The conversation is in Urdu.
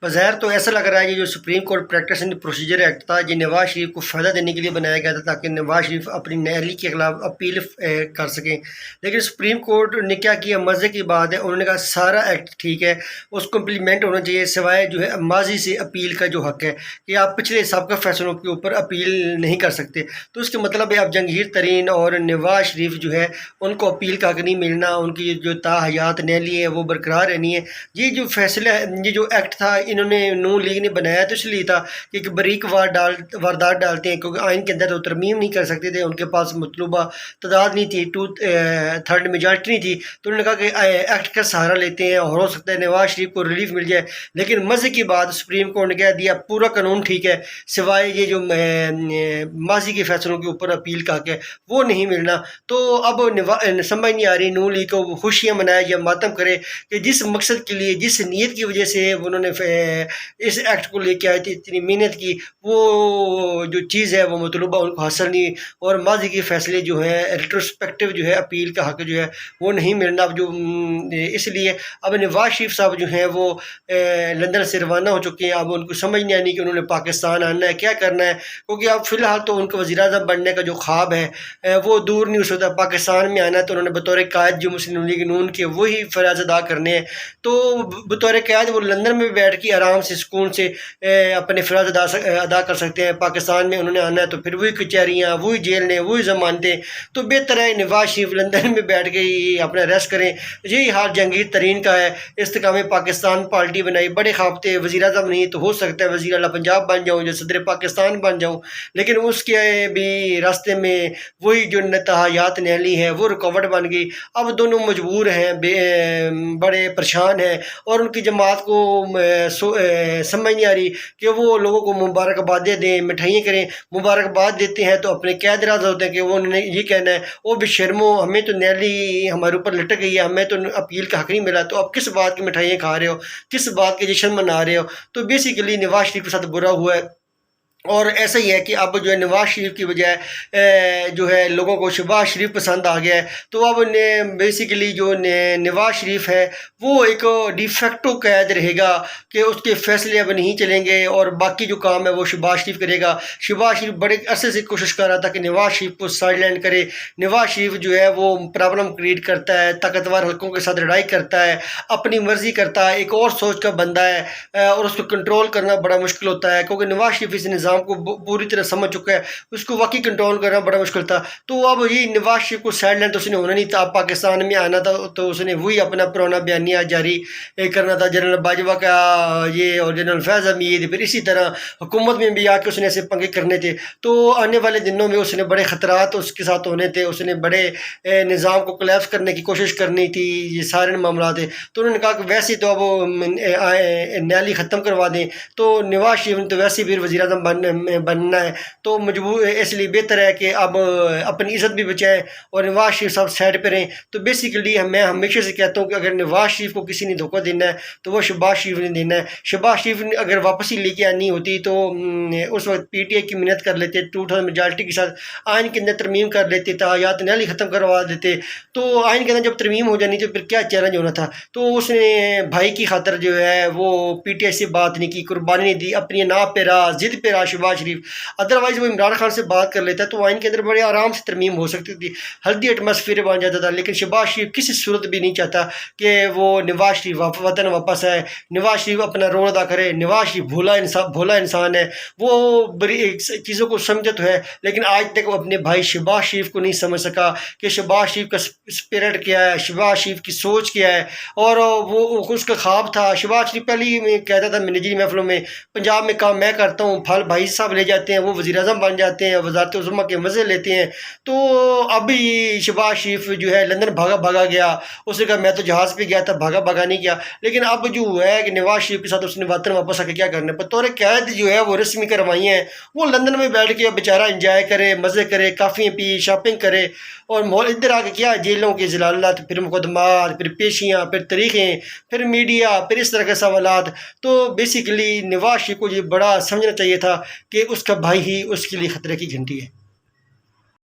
بظاہر تو ایسا لگ رہا ہے کہ جو supreme court practice and procedure act تھا یہ نواز شریف کو فائدہ دینے کے لیے بنایا گیا تھا تاکہ نواز شریف اپنی نااہلی کے خلاف اپیل کر سکیں، لیکن سپریم کورٹ نے کیا کیا، مزے کی بات ہے، انہوں نے کہا سارا ایکٹ ٹھیک ہے، اس کو امپلیمنٹ ہونا چاہیے سوائے جو ہے ماضی سے اپیل کا جو حق ہے کہ آپ پچھلے سابقہ فیصلوں کے اوپر اپیل نہیں کر سکتے۔ تو اس کے مطلب ہے اب جنگیر ترین اور نواز شریف جو ہے ان کو اپیل کا حق نہیں ملنا، ان کی جو تاحیات نااہلی ہے وہ برقرار رہنی ہے۔ یہ جو فیصلہ یہ جو ایکٹ تھا انہوں نے نون لیگ نے بنایا تو اس لیے تھا کہ ایک بریک واردات ڈالتے ہیں، کیونکہ آئین کے اندر تو ترمیم نہیں کر سکتے تھے، ان کے پاس مطلوبہ تعداد نہیں تھی، 2/3 میجارٹی نہیں تھی، تو انہوں نے کہا کہ ایکٹ کا سہارا لیتے ہیں اور ہو سکتا ہے نواز شریف کو ریلیف مل جائے۔ لیکن مزے کی بات سپریم کورٹ نے کہہ دیا پورا قانون ٹھیک ہے سوائے یہ جو ماضی کے فیصلوں کے اوپر اپیل کا حق ہے وہ نہیں ملنا۔ تو اب سمجھ نہیں آ رہی نون لیگ کو خوشیاں منائے یا ماتم کرے کہ جس مقصد کے لیے جس نیت کی وجہ سے انہوں نے اس ایکٹ کو لے کے آئے تھے، اتنی محنت کی، وہ جو چیز ہے وہ مطلوبہ ان کو حاصل نہیں، اور ماضی کے فیصلے جو ہیں ریٹروسپیکٹو جو ہے اپیل کا حق جو ہے وہ نہیں ملنا۔ اب جو اس لیے اب نواز شریف صاحب جو ہیں وہ لندن سے روانہ ہو چکے ہیں، اب ان کو سمجھ نہیں آنی کہ انہوں نے پاکستان آنا ہے، کیا کرنا ہے، کیونکہ اب فی الحال تو ان کو وزیر اعظم بننے کا جو خواب ہے وہ دور نہیں ہو سکتا۔ پاکستان میں آنا ہے تو انہوں نے بطور قائد جو مسلم لیگ نون کے وہی فرائض ادا کرنے ہیں، تو بطور قائد وہ لندن میں بیٹھ کے آرام سے سکون سے اپنے فرائض ادا کر سکتے ہیں۔ پاکستان میں انہوں نے آنا ہے تو پھر وہی کچہریاں، وہی جیل نے، وہی ضمانتیں، تو بہتر ہے نواز شریف لندن میں بیٹھ کے ہی اپنا ریسٹ کریں۔ یہی حال جنگیر ترین کا ہے، استحکام پاکستان پارٹی بنائی، بڑے خواب تھے، وزیر اعظم نہیں تو ہو سکتا ہے وزیر اعلیٰ پنجاب بن جاؤں، جو صدر پاکستان بن جاؤں، لیکن اس کے بھی راستے میں وہی جو تاحیات نااہلی ہے وہ رکاوٹ بن گئی۔ اب دونوں مجبور ہیں، بڑے پریشان ہیں، اور ان کی جماعت کو سمجھ نہیں آ رہی کہ وہ لوگوں کو مبارکبادیں دیں، مٹھائیاں کریں۔ مبارکباد دیتے ہیں تو اپنے قید راز ہوتے ہیں کہ وہ انہوں نے یہ کہنا ہے وہ بھی شرمو، ہمیں تو نیالی ہمارے اوپر لٹک گئی ہے، ہمیں تو اپیل کا حق نہیں ملا، تو اب کس بات کی مٹھائیاں کھا رہے ہو، کس بات کے جشن منا رہے ہو۔ تو بیسیکلی نواز شریف کے ساتھ برا ہوا ہے، اور ایسا ہی ہے کہ اب جو ہے نواز شریف کی بجائے جو ہے لوگوں کو شہباز شریف پسند آ گیا ہے، تو اب بیسیکلی جو نواز شریف ہے وہ ایک ڈی فیکٹو قید رہے گا کہ اس کے فیصلے اب نہیں چلیں گے، اور باقی جو کام ہے وہ شہباز شریف کرے گا۔ شہباز شریف بڑے عرصے سے کوشش کر رہا تھا کہ نواز شریف کو سائڈ لائن کرے۔ نواز شریف جو ہے وہ پرابلم کریٹ کرتا ہے، طاقتور حلقوں کے ساتھ لڑائی کرتا ہے، اپنی مرضی کرتا ہے، ایک اور سوچ کا بندہ ہے، اور اس کو کنٹرول کرنا بڑا مشکل ہوتا ہے، کیونکہ نواز شریف اس نظام کو پوری طرح سمجھ چکا ہے، اس کو واقعی کنٹرول کرنا بڑا مشکل تھا۔ تو اب یہ نواز شریف کو سائڈ لائن تو اس نے ہونا نہیں تھا، پاکستان میں آنا تھا تو اس نے وہی اپنا پرانا بیانیہ جاری کرنا تھا، جنرل باجوہ کا یہ اور جنرل فیض حمید، پھر اسی طرح حکومت میں بھی آ کے اس نے ایسے پنگے کرنے تھے۔ تو آنے والے دنوں میں اس نے بڑے خطرات اس کے ساتھ ہونے تھے، اس نے بڑے نظام کو کولیپس کرنے کی کوشش کرنی تھی، یہ سارے معاملات ہیں۔ تو انہوں نے کہا کہ ویسے تو اب نیالی ختم کروا دیں، تو نواز شریف نے تو ویسے بھی وزیر اعظم بننا ہے، تو مجبور اس لیے بہتر ہے کہ اب اپنی عزت بھی بچائیں اور نواز شریف صاحب سائڈ پہ رہیں۔ تو بیسیکلی میں ہمیشہ سے کہتا ہوں کہ اگر نواز شریف کو کسی نے دھوکہ دینا ہے تو وہ شہباز شریف نے دینا ہے۔ شہباز شریف نے اگر واپسی لے کے آنی ہوتی تو اس وقت پی ٹی آئی کی محنت کر لیتے، 2/3 میجارٹی کے ساتھ آئین کے اندر ترمیم کر لیتے، تاحیات نااہلی ختم کروا دیتے، تو آئین کے اندر جب ترمیم ہو جانی تو پھر کیا چیلنج ہونا تھا۔ تو اس نے بھائی کی خاطر جو ہے وہ پی ٹی آئی سے بات نہیں کی، قربانی نہیں دی، اپنی ناپ پہ رہا، ضد پہ رہا شہباز شریف۔ ادروائز وہ عمران خان سے بات کر لیتا تو آئین کے اندر بڑے آرام سے ترمیم ہو سکتی تھی، ہلدی ایٹماسفیئر بن جاتا تھا، لیکن شہباز شریف کسی صورت بھی نہیں چاہتا کہ وہ نواز شریف وطن واپس آئے، نواز شریف اپنا رول ادا کرے۔ نواز شریف بھولا انسان ہے، وہ بڑی چیزوں کو سمجھتا تو ہے، لیکن آج تک وہ اپنے بھائی شہباز شریف کو نہیں سمجھ سکا کہ شہباز شریف کا اسپرٹ کیا ہے، شہباز شریف کی سوچ کیا ہے، اور وہ اس کا خواب تھا۔ شہباز شریف پہلے ہی کہتا تھا نجی محفلوں میں، پنجاب میں کام میں کرتا ہوں، پھل بھائی صاحب لے جاتے ہیں، وہ وزیر اعظم بن جاتے ہیں، وزارت عظمیٰ کے مزے لیتے ہیں۔ تو ابھی شہباز شریف جو ہے لندن بھاگا گیا، اس نے کہا میں تو جہاز پہ گیا تھا، بھاگا نہیں گیا، لیکن اب جو ہے کہ نواز شریف کے ساتھ اس نے وطن واپس آ کے کیا کرنا ہے، بطور قید جو ہے وہ رسمی کروائیاں ہیں، وہ لندن میں بیٹھ کے بیچارہ انجوائے کرے، مزے کرے، کافی پی، شاپنگ کرے، اور ادھر آ کے کیا جیلوں کی ضلالت، پھر مقدمات، پھر پیشیاں، پھر تاریخیں، پھر میڈیا، پھر اس طرح کے سوالات۔ تو بیسیکلی نواز شریف کو یہ بڑا سمجھنا چاہیے تھا کہ اس کا بھائی ہی اس کے لیے خطرے کی گھنٹی ہے۔